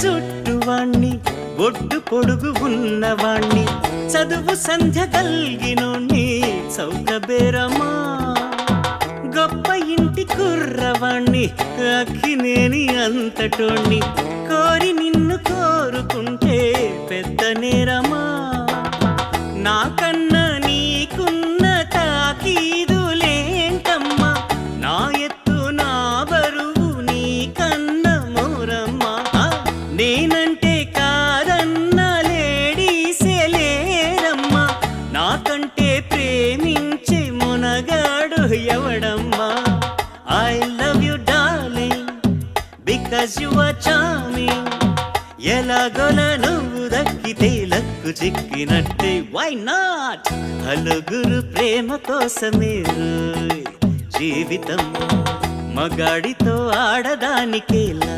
జుట్టు వాణ్ణి ఒడ్డు పొడుగు ఉన్నవాణ్ణి చదువు సంధ్య కలిగినోణ్ణి చౌకబేరమా గొప్ప ఇంటి కుర్రవాణ్ణి అక్కినేని అంతటోణ్ణి కోరి నిన్ను కోరుకుంటే పెద్ద నేరమా నాకన్నా నీకున్న తాకీదులేంటమ్మా నా ఎత్తు నా బరువు నీకన్న మోరమ్మా నేనంటే కాదన్న లేడీసే లేరమ్మా నాకంటే ప్రేమించే మునగాడు ఎవడమ్మా I love you darling because you are charming ఎలాగోలా నువ్వు దక్కితే లక్కు చిక్కినట్టే వై నాట్ హలుగురు ప్రేమ కోసమే జీవితం మగాడితో ఆడదానికేలా